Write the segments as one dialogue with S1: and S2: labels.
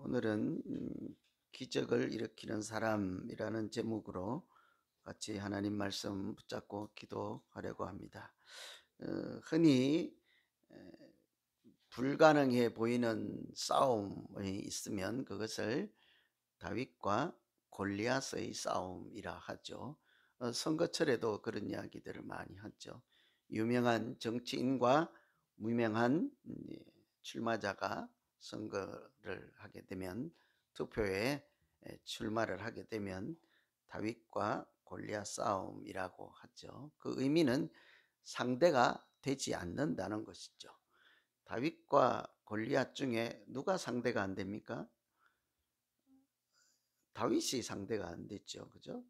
S1: 오늘은 기적을 일으키는 사람이라는 제목으로 같이 하나님 말씀 붙잡고 기도하려고 합니다. 흔히 불가능해 보이는 싸움이 있으면 그것을 다윗과 골리앗의 싸움이라 하죠. 선거철에도 그런 이야기들을 많이 하죠. 유명한 정치인과 무명한 출마자가 선거를 하게 되면, 투표에 출마를 하게 되면 다윗과 골리앗 싸움이라고 하죠. 그 의미는 상대가 되지 않는다는 것이죠. 다윗과 골리앗 중에 누가 상대가 안 됩니까? 다윗이 상대가 안 됐죠. 그죠?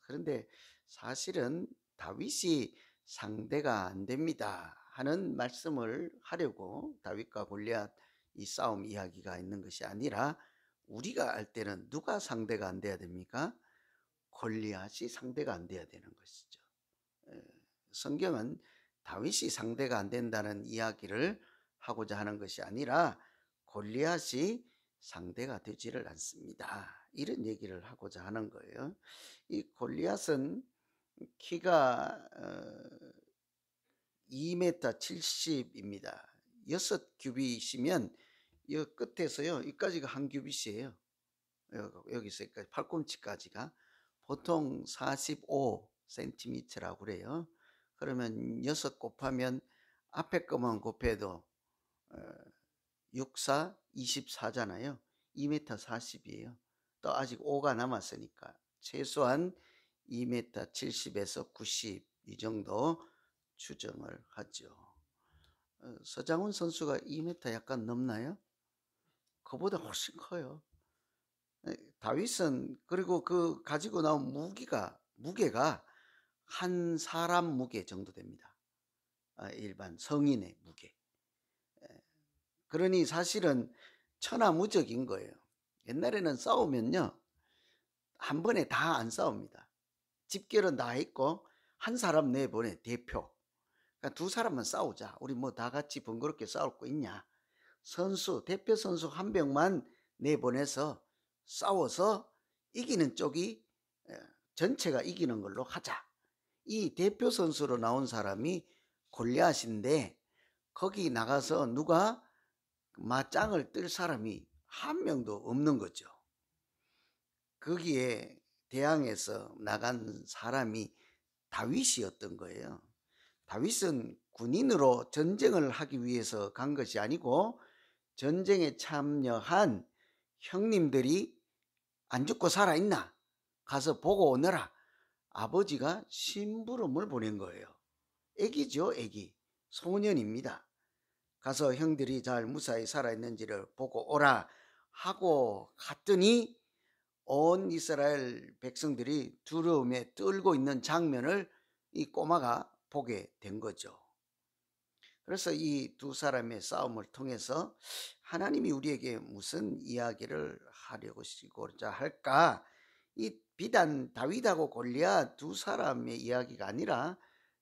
S1: 그런데 사실은 다윗이 상대가 안 됩니다 하는 말씀을 하려고 다윗과 골리앗 이 싸움 이야기가 있는 것이 아니라, 우리가 알 때는 누가 상대가 안 돼야 됩니까? 골리앗이 상대가 안 돼야 되는 것이죠. 성경은 다윗이 상대가 안 된다는 이야기를 하고자 하는 것이 아니라 골리앗이 상대가 되지를 않습니다, 이런 얘기를 하고자 하는 거예요. 이 골리앗은 키가 2m 70입니다. 6규빗이면 이 끝에서요 여기까지가 한 규빗이에요. 여기서 여기까지 팔꿈치까지가 보통 45cm라고 그래요. 그러면 6 곱하면 앞에 것만 곱해도 6, 4, 24잖아요. 2m 40이에요. 또 아직 5가 남았으니까 최소한 2m 70에서 90 이 정도 추정을 하죠. 서장훈 선수가 2m 약간 넘나요? 그보다 훨씬 커요. 다윗은 그리고 그 가지고 나온 무게가 한 사람 무게 정도 됩니다. 일반 성인의 무게. 그러니 사실은 천하무적인 거예요. 옛날에는 싸우면요 한 번에 다 안 싸웁니다. 집결은 다 했고 한 사람 내보내, 대표. 그러니까 두 사람만 싸우자, 우리 뭐 다 같이 번거롭게 싸울 거 있냐, 대표 선수 한 명만 내보내서 싸워서 이기는 쪽이 전체가 이기는 걸로 하자. 이 대표 선수로 나온 사람이 골리앗인데, 거기 나가서 누가 맞짱을 뜰 사람이 한 명도 없는 거죠. 거기에 대항해서 나간 사람이 다윗이었던 거예요. 다윗은 군인으로 전쟁을 하기 위해서 간 것이 아니고, 전쟁에 참여한 형님들이 안 죽고 살아있나 가서 보고 오너라, 아버지가 심부름을 보낸 거예요. 애기죠, 애기. 소년입니다. 가서 형들이 잘 무사히 살아있는지를 보고 오라 하고 갔더니 온 이스라엘 백성들이 두려움에 떨고 있는 장면을 이 꼬마가 보게 된 거죠. 그래서 이 두 사람의 싸움을 통해서 하나님이 우리에게 무슨 이야기를 하려고자 할까? 이 비단 다윗하고 골리앗 두 사람의 이야기가 아니라,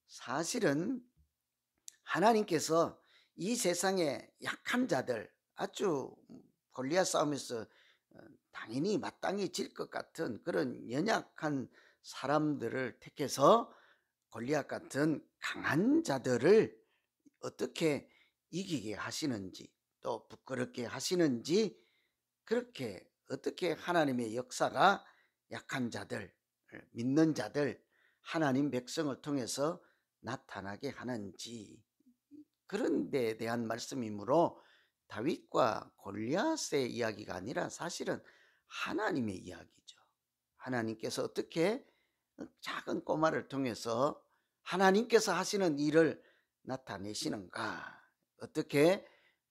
S1: 사실은 하나님께서 이 세상의 약한 자들, 아주 골리앗 싸움에서 당연히 마땅히 질 것 같은 그런 연약한 사람들을 택해서 골리앗 같은 강한 자들을 어떻게 이기게 하시는지, 또 부끄럽게 하시는지, 그렇게 어떻게 하나님의 역사가 약한 자들, 믿는 자들, 하나님 백성을 통해서 나타나게 하는지, 그런 데에 대한 말씀이므로 다윗과 골리앗의 이야기가 아니라 사실은 하나님의 이야기죠. 하나님께서 어떻게 작은 꼬마를 통해서 하나님께서 하시는 일을 나타내시는가, 어떻게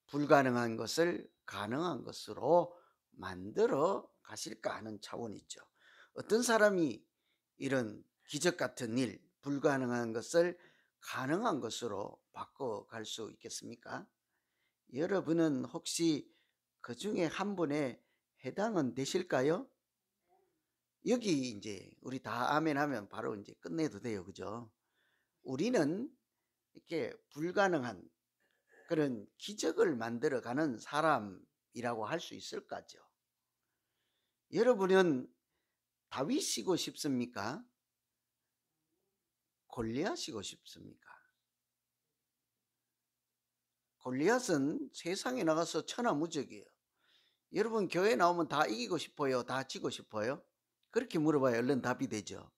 S1: 불가능한 것을 가능한 것으로 만들어 가실까 하는 차원이죠. 어떤 사람이 이런 기적 같은 일, 불가능한 것을 가능한 것으로 바꿔갈 수 있겠습니까? 여러분은 혹시 그 중에 한 분에 해당은 되실까요? 여기 이제 우리 다 아멘 하면 바로 이제 끝내도 돼요. 그죠? 우리는 이렇게 불가능한 그런 기적을 만들어가는 사람이라고 할 수 있을 까죠? 여러분은 다윗이고 싶습니까? 골리앗이고 싶습니까? 골리앗은 세상에 나가서 천하무적이에요. 여러분 교회 나오면 다 이기고 싶어요? 다 지고 싶어요? 그렇게 물어봐야 얼른 답이 되죠.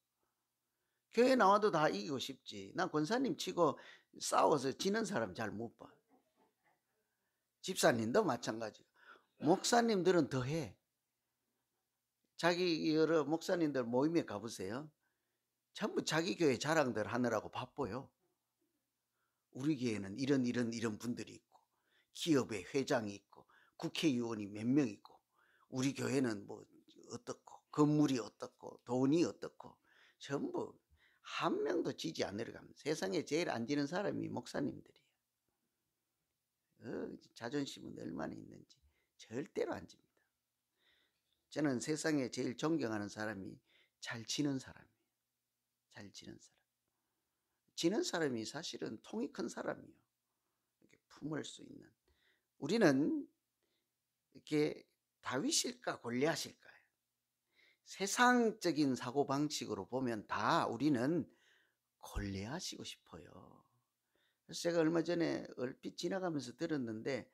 S1: 교회 나와도 다 이기고 싶지. 난 권사님 치고 싸워서 지는 사람 잘 못 봐. 집사님도 마찬가지고. 목사님들은 더해. 자기 여러 목사님들 모임에 가보세요. 전부 자기 교회 자랑들 하느라고 바빠요. 우리 교회는 이런 분들이 있고, 기업의 회장이 있고, 국회의원이 몇 명 있고, 우리 교회는 뭐 어떻고, 건물이 어떻고, 돈이 어떻고, 전부 한 명도 지지 않으려 합니다. 세상에 제일 안 지는 사람이 목사님들이에요. 자존심은 얼마나 있는지 절대로 안 집니다. 저는 세상에 제일 존경하는 사람이 잘 지는 사람이에요. 잘 지는 사람. 지는 사람이 사실은 통이 큰 사람이에요. 이렇게 품을 수 있는. 우리는 이렇게 다윗일까 골리앗일까요? 세상적인 사고방식으로 보면 다 우리는 골리앗이고 싶어요. 그래서 제가 얼마 전에 얼핏 지나가면서 들었는데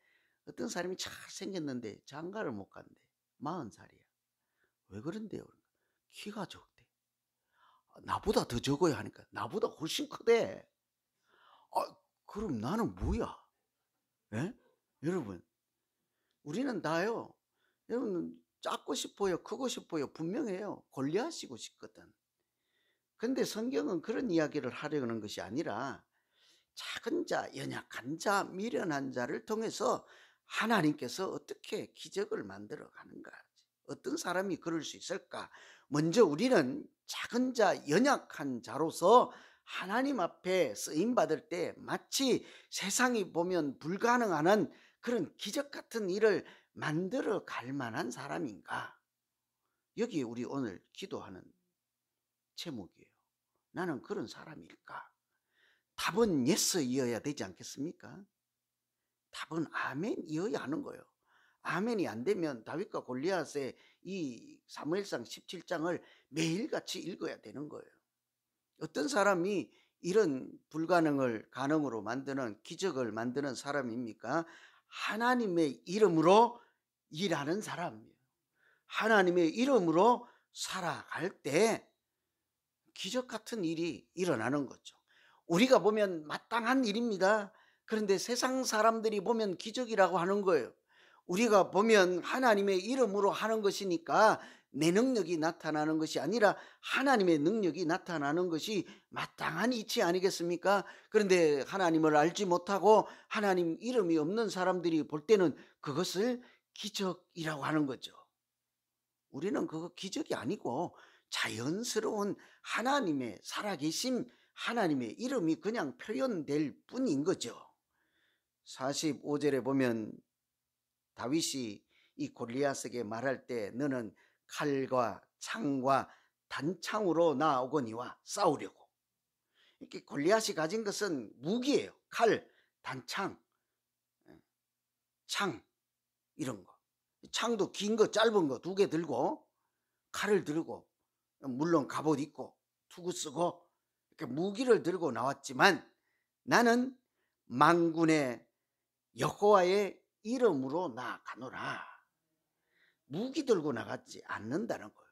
S1: 어떤 사람이 잘 생겼는데 장가를 못 간대. 40살이야. 왜 그런데요? 키가 적대. 나보다 더 적어야 하니까 나보다 훨씬 크대. 그럼 나는 뭐야? 예? 여러분, 우리는 다요. 여러분, 작고 싶어요, 크고 싶어요, 분명해요. 골리앗이고 싶거든. 근데 성경은 그런 이야기를 하려는 것이 아니라 작은 자, 연약한 자, 미련한 자를 통해서 하나님께서 어떻게 기적을 만들어 가는가. 어떤 사람이 그럴 수 있을까? 먼저 우리는 작은 자, 연약한 자로서 하나님 앞에 쓰임 받을 때 마치 세상이 보면 불가능한 그런 기적 같은 일을 만들어 갈 만한 사람인가? 여기 우리 오늘 기도하는 제목이에요. 나는 그런 사람일까? 답은 예스이어야 되지 않겠습니까? 답은 아멘이어야 하는 거예요. 아멘이 안 되면 다윗과 골리앗의 이 사무엘상 17장을 매일같이 읽어야 되는 거예요. 어떤 사람이 이런 불가능을 가능으로 만드는 기적을 만드는 사람입니까? 하나님의 이름으로 일하는 사람이에요. 하나님의 이름으로 살아갈 때 기적 같은 일이 일어나는 거죠. 우리가 보면 마땅한 일입니다. 그런데 세상 사람들이 보면 기적이라고 하는 거예요. 우리가 보면 하나님의 이름으로 하는 것이니까 내 능력이 나타나는 것이 아니라 하나님의 능력이 나타나는 것이 마땅한 이치 아니겠습니까? 그런데 하나님을 알지 못하고 하나님 이름이 없는 사람들이 볼 때는 그것을 기적이라고 하는 거죠. 우리는 그거 기적이 아니고 자연스러운 하나님의 살아계심, 하나님의 이름이 그냥 표현될 뿐인 거죠. 45절에 보면 다윗이 이 골리앗에게 말할 때 너는 칼과 창과 단창으로 나오거니와 싸우려고. 이렇게 골리앗이 가진 것은 무기예요. 칼, 단창, 창 이런 거. 창도 긴 거 짧은 거 2개 들고 칼을 들고 물론 갑옷 입고 투구 쓰고 이렇게 무기를 들고 나왔지만 나는 만군의 여호와의 이름으로 나아가노라. 무기 들고 나가지 않는다는 거예요.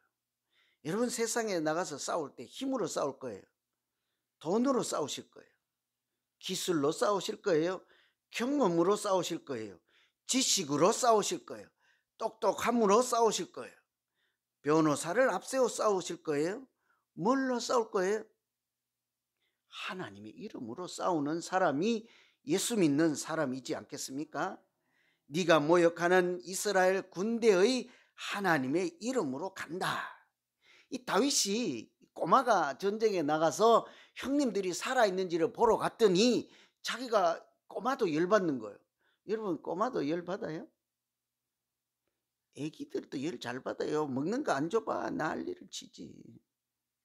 S1: 여러분 세상에 나가서 싸울 때 힘으로 싸울 거예요. 돈으로 싸우실 거예요. 기술로 싸우실 거예요. 경험으로 싸우실 거예요. 지식으로 싸우실 거예요. 똑똑함으로 싸우실 거예요. 변호사를 앞세워 싸우실 거예요. 뭘로 싸울 거예요? 하나님의 이름으로 싸우는 사람이 예수 믿는 사람이지 않겠습니까? 네가 모욕하는 이스라엘 군대의 하나님의 이름으로 간다. 이 다윗이 꼬마가 전쟁에 나가서 형님들이 살아있는지를 보러 갔더니 자기가 꼬마도 열받는 거예요. 여러분 꼬마도 열받아요? 애기들도 열 잘 받아요. 먹는 거 안 줘봐 난리를 치지.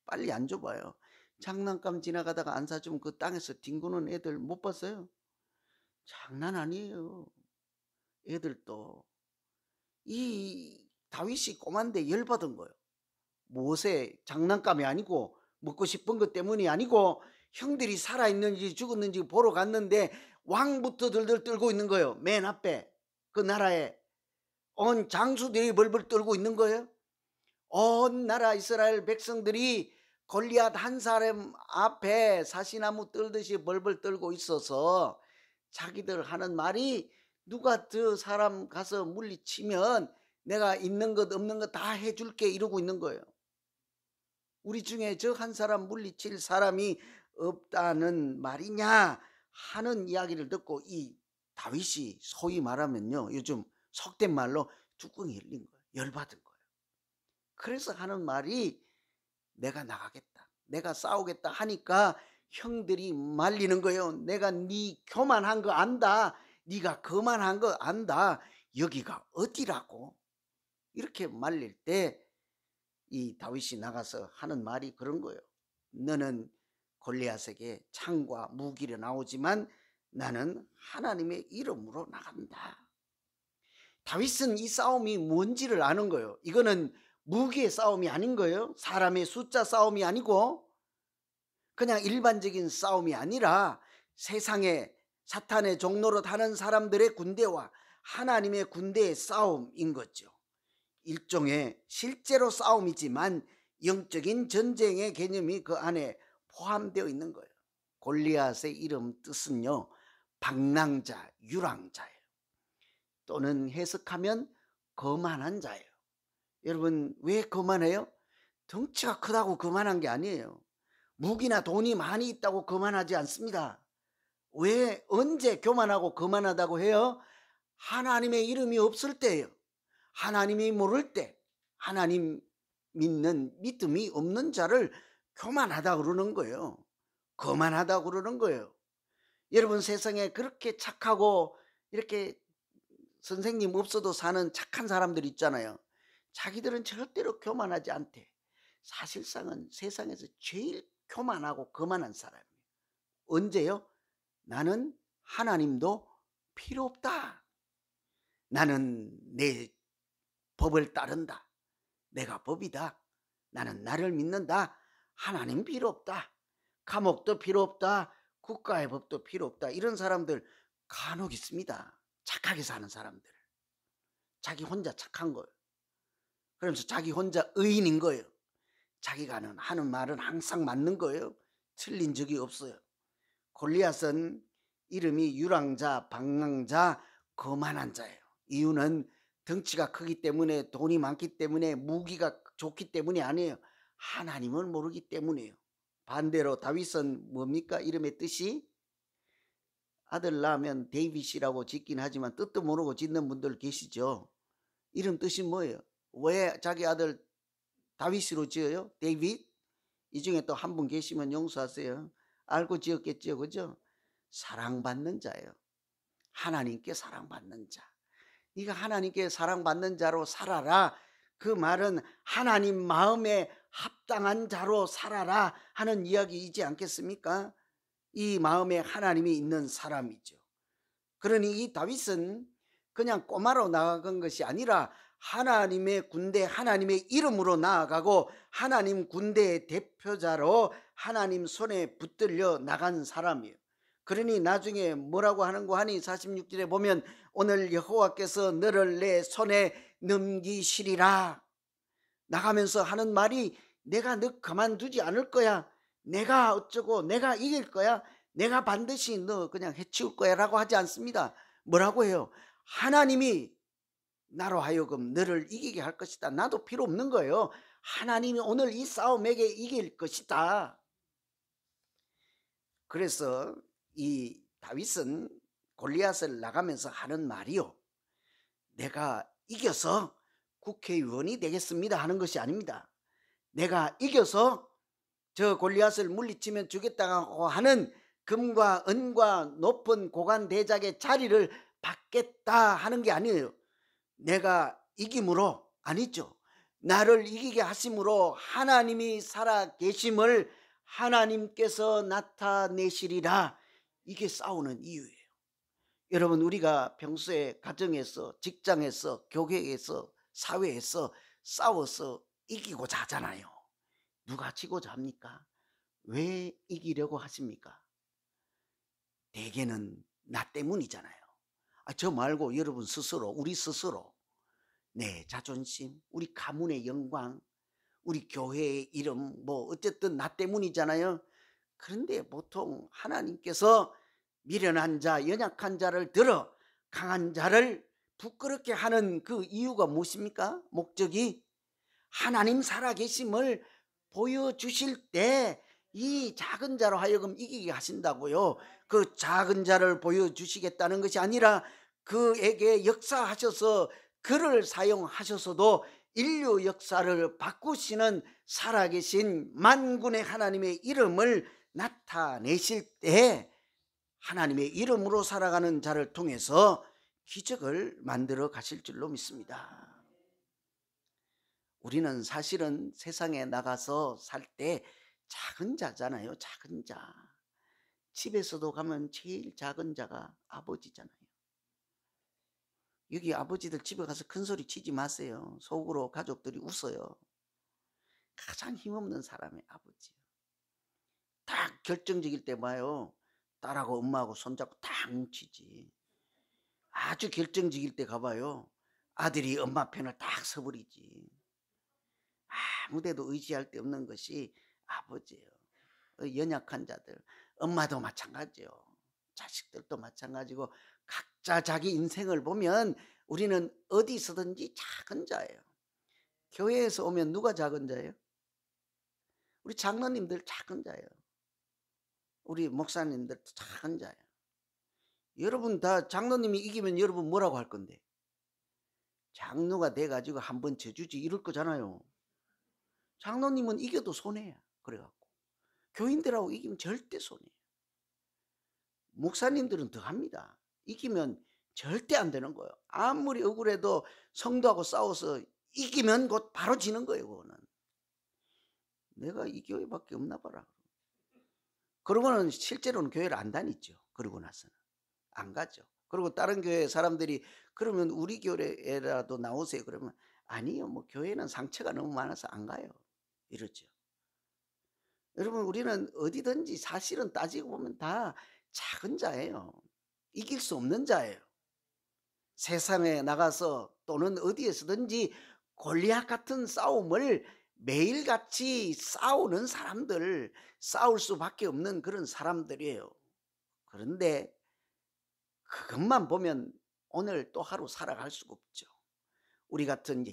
S1: 빨리 안 줘봐요. 장난감 지나가다가 안 사주면 그 땅에서 뒹구는 애들 못 봤어요? 장난 아니에요. 애들도 이 다윗이 꼬만데 열받은 거예요. 무엇에 장난감이 아니고 먹고 싶은 것 때문이 아니고 형들이 살아있는지 죽었는지 보러 갔는데 왕부터 들들 떨고 있는 거예요. 맨 앞에 그 나라에 온 장수들이 벌벌 떨고 있는 거예요. 온 나라 이스라엘 백성들이 골리앗 한 사람 앞에 사시나무 떨듯이 벌벌 떨고 있어서 자기들 하는 말이 누가 저 사람 가서 물리치면 내가 있는 것 없는 것 다 해줄게 이러고 있는 거예요. 우리 중에 저 한 사람 물리칠 사람이 없다는 말이냐 하는 이야기를 듣고 이 다윗이 소위 말하면요, 요즘 속된 말로 뚜껑이 열린 거예요. 열받은 거예요. 그래서 하는 말이 내가 나가겠다, 내가 싸우겠다 하니까 형들이 말리는 거예요. 내가 네 교만한 거 안다, 네가 거만한 거 안다, 여기가 어디라고. 이렇게 말릴 때 이 다윗이 나가서 하는 말이 그런 거예요. 너는 골리앗에게 창과 무기를 나오지만 나는 하나님의 이름으로 나간다. 다윗은 이 싸움이 뭔지를 아는 거예요. 이거는 무기의 싸움이 아닌 거예요. 사람의 숫자 싸움이 아니고 그냥 일반적인 싸움이 아니라 세상에 사탄의 종노릇 하는 사람들의 군대와 하나님의 군대의 싸움인 거죠. 일종의 실제로 싸움이지만 영적인 전쟁의 개념이 그 안에 포함되어 있는 거예요. 골리앗의 이름 뜻은요, 방랑자, 유랑자예요. 또는 해석하면 거만한 자예요. 여러분, 왜 거만해요? 덩치가 크다고 거만한 게 아니에요. 무기나 돈이 많이 있다고 거만하지 않습니다. 왜 언제 교만하고 거만하다고 해요? 하나님의 이름이 없을 때예요. 하나님이 모를 때, 하나님 믿는 믿음이 없는 자를 교만하다 그러는 거예요. 거만하다 그러는 거예요. 여러분, 세상에 그렇게 착하고 이렇게 선생님 없어도 사는 착한 사람들 있잖아요. 자기들은 절대로 교만하지 않대. 사실상은 세상에서 제일 교만하고 거만한 사람이에요. 언제요? 나는 하나님도 필요 없다. 나는 내 법을 따른다. 내가 법이다. 나는 나를 믿는다. 하나님 필요 없다. 감옥도 필요 없다. 국가의 법도 필요 없다. 이런 사람들 간혹 있습니다. 착하게 사는 사람들. 자기 혼자 착한 거예요. 그러면서 자기 혼자 의인인 거예요. 자기가 하는 말은 항상 맞는 거예요. 틀린 적이 없어요. 골리앗은 이름이 유랑자, 방랑자, 거만한 자예요. 이유는 덩치가 크기 때문에, 돈이 많기 때문에, 무기가 좋기 때문이 아니에요. 하나님을 모르기 때문이에요. 반대로 다윗은 뭡니까? 이름의 뜻이 아들 낳으면 데이빗이라고 짓긴 하지만 뜻도 모르고 짓는 분들 계시죠. 이름 뜻이 뭐예요? 왜 자기 아들 다윗으로 지어요? 데이빗? 이 중에 또 한 분 계시면 용서하세요. 알고 지었겠죠, 그죠? 사랑받는 자예요. 하나님께 사랑받는 자. 네가 하나님께 사랑받는 자로 살아라. 그 말은 하나님 마음에 합당한 자로 살아라 하는 이야기이지 않겠습니까? 이 마음에 하나님이 있는 사람이죠. 그러니 이 다윗은 그냥 꼬마로 나아간 것이 아니라 하나님의 군대, 하나님의 이름으로 나아가고 하나님 군대의 대표자로 하나님 손에 붙들려 나간 사람이에요. 그러니 나중에 뭐라고 하는 거 하니 46절에 보면 오늘 여호와께서 너를 내 손에 넘기시리라. 나가면서 하는 말이 내가 너 가만두지 않을 거야. 내가 어쩌고 내가 이길 거야. 내가 반드시 너 그냥 해치울 거야 라고 하지 않습니다. 뭐라고 해요? 하나님이 나로 하여금 너를 이기게 할 것이다. 나도 필요 없는 거예요. 하나님이 오늘 이 싸움에게 이길 것이다. 그래서 이 다윗은 골리앗을 나가면서 하는 말이요, 내가 이겨서 국회의원이 되겠습니다 하는 것이 아닙니다. 내가 이겨서 저 골리앗을 물리치면 주겠다고 하는 금과 은과 높은 고관 대작의 자리를 받겠다 하는 게 아니에요. 내가 이김으로, 아니죠. 나를 이기게 하심으로 하나님이 살아 계심을 하나님께서 나타내시리라. 이게 싸우는 이유예요. 여러분, 우리가 평소에 가정에서, 직장에서, 교회에서 사회에서 싸워서 이기고자 하잖아요. 누가 지고자 합니까? 왜 이기려고 하십니까? 대개는 나 때문이잖아요. 저 말고 여러분 스스로, 우리 스스로 내 자존심, 우리 가문의 영광, 우리 교회의 이름, 뭐 어쨌든 나 때문이잖아요. 그런데 보통 하나님께서 미련한 자, 연약한 자를 들어 강한 자를 부끄럽게 하는 그 이유가 무엇입니까? 목적이 하나님 살아계심을 보여주실 때 이 작은 자로 하여금 이기게 하신다고요. 그 작은 자를 보여주시겠다는 것이 아니라 그에게 역사하셔서 그를 사용하셔서도 인류 역사를 바꾸시는 살아계신 만군의 하나님의 이름을 나타내실 때 하나님의 이름으로 살아가는 자를 통해서 기적을 만들어 가실 줄로 믿습니다. 우리는 사실은 세상에 나가서 살 때 작은 자잖아요. 작은 자. 집에서도 가면 제일 작은 자가 아버지잖아요. 여기 아버지들 집에 가서 큰 소리 치지 마세요. 속으로 가족들이 웃어요. 가장 힘없는 사람이 아버지예요. 딱 결정적일 때 봐요. 딸하고 엄마하고 손잡고 딱 뭉치지. 아주 결정적일 때 가봐요. 아들이 엄마 편을 딱 서버리지. 아무데도 의지할 데 없는 것이 아버지예요. 연약한 자들, 엄마도 마찬가지요. 자식들도 마찬가지고 각자 자기 인생을 보면 우리는 어디서든지 작은 자예요. 교회에서 오면 누가 작은 자예요? 우리 장로님들 작은 자예요. 우리 목사님들 작은 자예요. 여러분 다 장로님이 이기면 여러분 뭐라고 할 건데? 장로가 돼가지고 한번 져주지 이럴 거잖아요. 장로님은 이겨도 손해야. 그래갖고 교인들하고 이기면 절대 손해야. 목사님들은 더 합니다. 이기면 절대 안 되는 거예요. 아무리 억울해도 성도하고 싸워서 이기면 곧 바로 지는 거예요. 그거는 내가 이 교회밖에 없나 봐라. 그러고는 실제로는 교회를 안 다니죠. 그러고 나서는 안 가죠. 그리고 다른 교회 사람들이 그러면 우리 교회라도 나오세요. 그러면 아니요. 뭐 교회는 상처가 너무 많아서 안 가요. 이러죠. 여러분 우리는 어디든지 사실은 따지고 보면 다 작은 자예요. 이길 수 없는 자예요. 세상에 나가서 또는 어디에서든지 골리앗 같은 싸움을 매일같이 싸우는 사람들, 싸울 수밖에 없는 그런 사람들이에요. 그런데 그것만 보면 오늘 또 하루 살아갈 수가 없죠. 우리 같은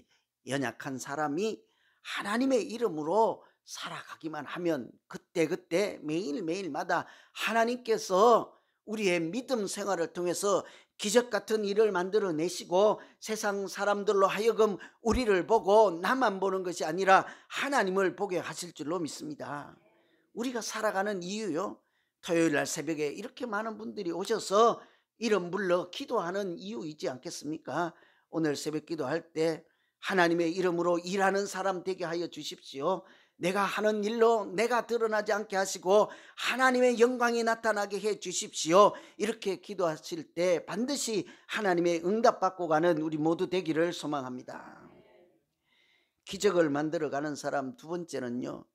S1: 연약한 사람이 하나님의 이름으로 살아가기만 하면 그때그때 매일매일마다 하나님께서 우리의 믿음 생활을 통해서 기적 같은 일을 만들어내시고 세상 사람들로 하여금 우리를 보고 나만 보는 것이 아니라 하나님을 보게 하실 줄로 믿습니다. 우리가 살아가는 이유요, 토요일날 새벽에 이렇게 많은 분들이 오셔서 이름 불러 기도하는 이유이지 않겠습니까? 오늘 새벽 기도할 때 하나님의 이름으로 일하는 사람 되게 하여 주십시오. 내가 하는 일로 내가 드러나지 않게 하시고 하나님의 영광이 나타나게 해 주십시오. 이렇게 기도하실 때 반드시 하나님의 응답받고 가는 우리 모두 되기를 소망합니다. 기적을 만들어가는 사람 두 번째는요,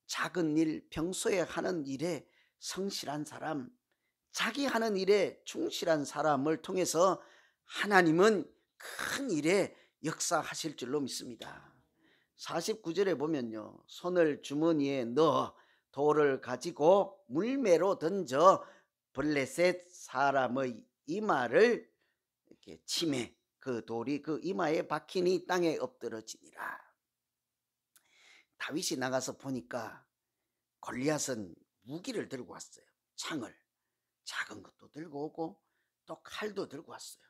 S1: 작은 일, 평소에 하는 일에 성실한 사람, 자기 하는 일에 충실한 사람을 통해서 하나님은 큰 일에 역사하실 줄로 믿습니다. 49절에 보면요, 손을 주머니에 넣어 돌을 가지고 물매로 던져 블레셋 사람의 이마를 이렇게 치매, 그 돌이 그 이마에 박히니 땅에 엎드러지니라. 다윗이 나가서 보니까 골리앗은 무기를 들고 왔어요. 창을, 작은 것도 들고 오고 또 칼도 들고 왔어요.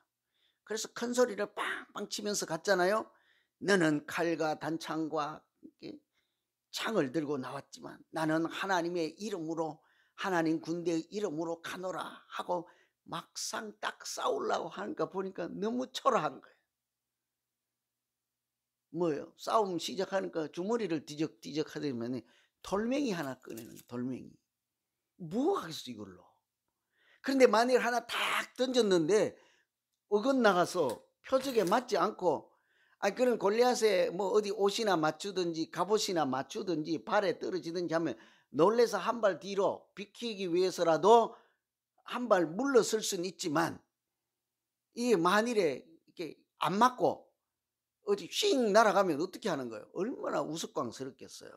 S1: 그래서 큰 소리를 빵빵 치면서 갔잖아요. 너는 칼과 단창과 창을 들고 나왔지만 나는 하나님의 이름으로, 하나님 군대의 이름으로 가노라 하고 막상 딱 싸우려고 하니까 보니까 너무 초라한 거예요. 뭐예요? 싸움 시작하니까 주머니를 뒤적뒤적 하더니 돌멩이 하나 꺼내는, 돌멩이. 뭐 하겠어 이걸로. 그런데 만일 하나 탁 던졌는데 어긋나가서 표적에 맞지 않고 아, 그런 골리앗에 뭐 어디 옷이나 맞추든지 갑옷이나 맞추든지 발에 떨어지든지 하면 놀래서 한 발 뒤로 비키기 위해서라도 한 발 물러설 수는 있지만, 이 만일에 이렇게 안 맞고 어디 휙 날아가면 어떻게 하는 거예요? 얼마나 우스꽝스럽겠어요.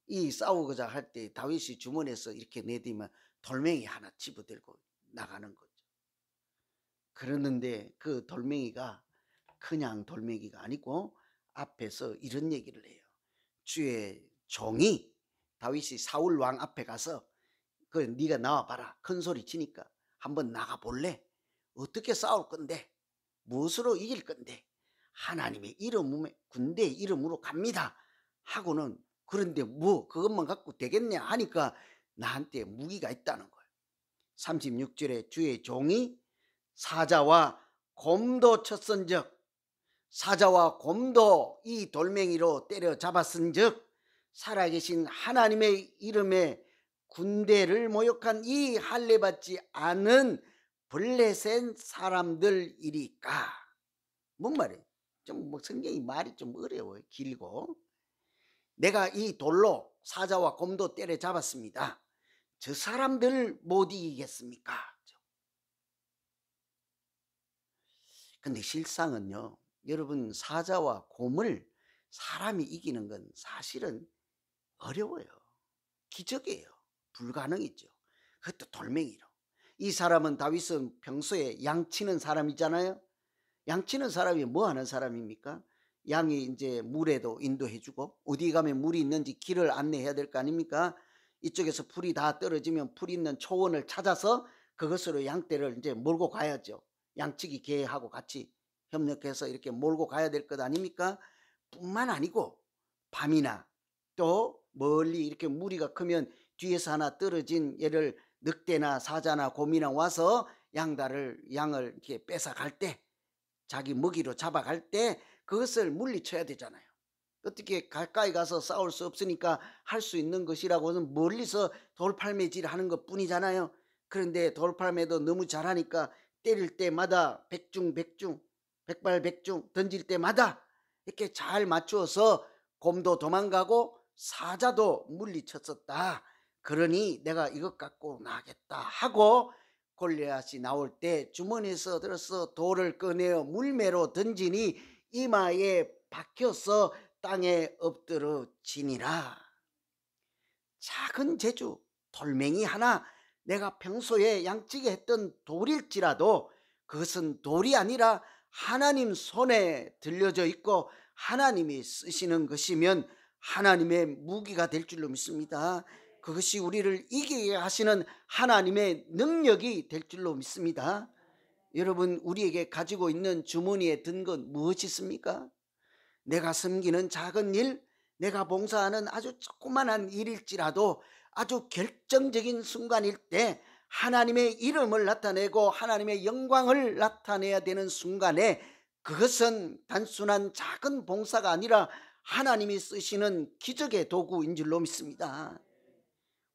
S1: 이 싸우고자 할 때 다윗이 주머니에서 이렇게 내디면 돌멩이 하나 집어들고 나가는 거죠. 그러는데 그 돌멩이가 그냥 돌멩이가 아니고 앞에서 이런 얘기를 해요. 주의 종이 다윗이 사울 왕 앞에 가서 그 네가 나와봐라, 큰 소리 치니까 한번 나가볼래? 어떻게 싸울 건데? 무엇으로 이길 건데? 하나님의 이름으로, 군대 이름으로 갑니다 하고는, 그런데 뭐 그것만 갖고 되겠냐 하니까 나한테 무기가 있다는 거예요. 36절에 주의 종이 사자와 곰도 쳤은즉, 사자와 곰도 이 돌멩이로 때려 잡았은즉 살아계신 하나님의 이름에 군대를 모욕한 이 할례받지 않은 블레셋 사람들이리까. 뭔 말이에요? 좀 뭐 성경이 말이 좀 어려워요. 길고. 내가 이 돌로 사자와 곰도 때려 잡았습니다. 저 사람들 못 이기겠습니까? 근데 실상은요, 여러분, 사자와 곰을 사람이 이기는 건 사실은 어려워요. 기적이에요. 불가능이죠. 그것도 돌멩이로. 이 사람은, 다윗은 평소에 양치는 사람이잖아요. 양치는 사람이 뭐 하는 사람입니까? 양이 이제 물에도 인도해주고 어디 가면 물이 있는지 길을 안내해야 될 거 아닙니까? 이쪽에서 풀이 다 떨어지면 풀 있는 초원을 찾아서 그것으로 양떼를 이제 몰고 가야죠. 양치기 개하고 같이 협력해서 이렇게 몰고 가야 될 것 아닙니까? 뿐만 아니고 밤이나 또 멀리 이렇게 무리가 크면 뒤에서 하나 떨어진 얘를 늑대나 사자나 곰이나 와서 양을 이렇게 뺏어갈 때, 자기 먹이로 잡아갈 때 그것을 물리쳐야 되잖아요. 어떻게 가까이 가서 싸울 수 없으니까 할 수 있는 것이라고는 멀리서 돌팔매질 하는 것 뿐이잖아요. 그런데 돌팔매도 너무 잘하니까 때릴 때마다 백중백중, 백발백중 던질 때마다 이렇게 잘 맞추어서 곰도 도망가고 사자도 물리쳤었다. 그러니 내가 이것 갖고 나가겠다 하고 골리앗이 나올 때 주머니에서 들어서 돌을 꺼내어 물매로 던지니 이마에 박혀서 땅에 엎드러지니라. 작은 재주, 돌멩이 하나, 내가 평소에 양치게 했던 돌일지라도 그것은 돌이 아니라 하나님 손에 들려져 있고 하나님이 쓰시는 것이면 하나님의 무기가 될 줄로 믿습니다. 그것이 우리를 이기게 하시는 하나님의 능력이 될 줄로 믿습니다. 여러분, 우리에게 가지고 있는 주머니에 든 건 무엇이 있습니까? 내가 섬기는 작은 일, 내가 봉사하는 아주 조그만한 일일지라도 아주 결정적인 순간일 때 하나님의 이름을 나타내고 하나님의 영광을 나타내야 되는 순간에 그것은 단순한 작은 봉사가 아니라 하나님이 쓰시는 기적의 도구인 줄로 믿습니다.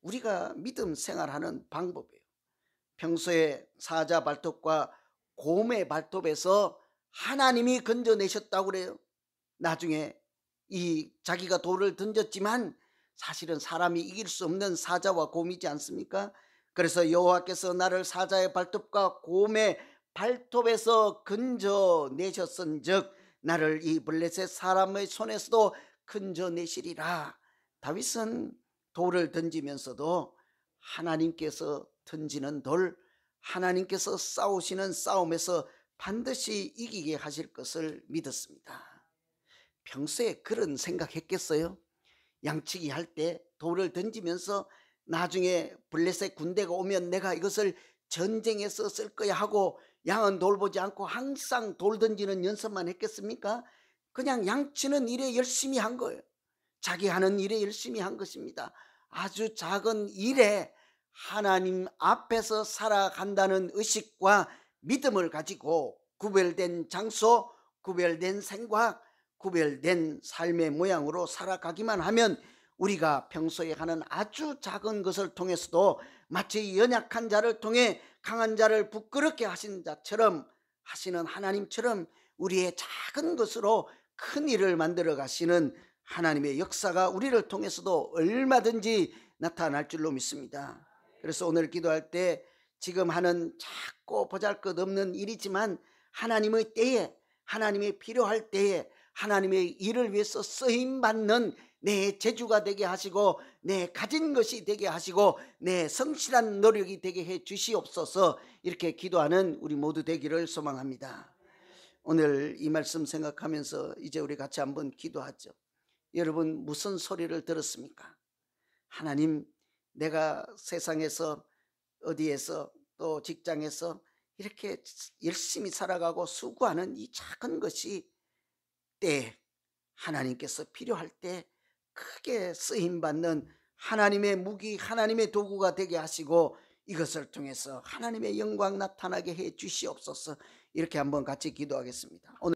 S1: 우리가 믿음 생활하는 방법이에요. 평소에 사자 발톱과 곰의 발톱에서 하나님이 건져내셨다고 그래요. 나중에 이 자기가 돌을 던졌지만 사실은 사람이 이길 수 없는 사자와 곰이지 않습니까? 그래서 여호와께서 나를 사자의 발톱과 곰의 발톱에서 건져내셨은즉 나를 이 블레셋 사람의 손에서도 건져내시리라. 다윗은 돌을 던지면서도 하나님께서 던지는 돌, 하나님께서 싸우시는 싸움에서 반드시 이기게 하실 것을 믿었습니다. 평소에 그런 생각했겠어요? 양치기 할 때 돌을 던지면서 나중에 블레셋 군대가 오면 내가 이것을 전쟁에서 쓸 거야 하고 양은 돌 보지 않고 항상 돌 던지는 연습만 했겠습니까? 그냥 양치는 일에 열심히 한 거예요. 자기 하는 일에 열심히 한 것입니다. 아주 작은 일에 하나님 앞에서 살아간다는 의식과 믿음을 가지고 구별된 장소, 구별된 생각, 구별된 삶의 모양으로 살아가기만 하면 우리가 평소에 하는 아주 작은 것을 통해서도 마치 연약한 자를 통해 강한 자를 부끄럽게 하신 자처럼, 하시는 하나님처럼 우리의 작은 것으로 큰 일을 만들어 가시는 하나님의 역사가 우리를 통해서도 얼마든지 나타날 줄로 믿습니다. 그래서 오늘 기도할 때 지금 하는 작고 보잘것없는 일이지만 하나님의 때에, 하나님의 필요할 때에 하나님의 일을 위해서 쓰임받는 내 재주가 되게 하시고 내 가진 것이 되게 하시고 내 성실한 노력이 되게 해 주시옵소서. 이렇게 기도하는 우리 모두 되기를 소망합니다. 오늘 이 말씀 생각하면서 이제 우리 같이 한번 기도하죠. 여러분, 무슨 소리를 들었습니까? 하나님, 내가 세상에서 어디에서 또 직장에서 이렇게 열심히 살아가고 수고하는 이 작은 것이 때 하나님께서 필요할 때 크게 쓰임받는 하나님의 무기, 하나님의 도구가 되게 하시고 이것을 통해서 하나님의 영광 나타나게 해 주시옵소서. 이렇게 한번 같이 기도하겠습니다. 오늘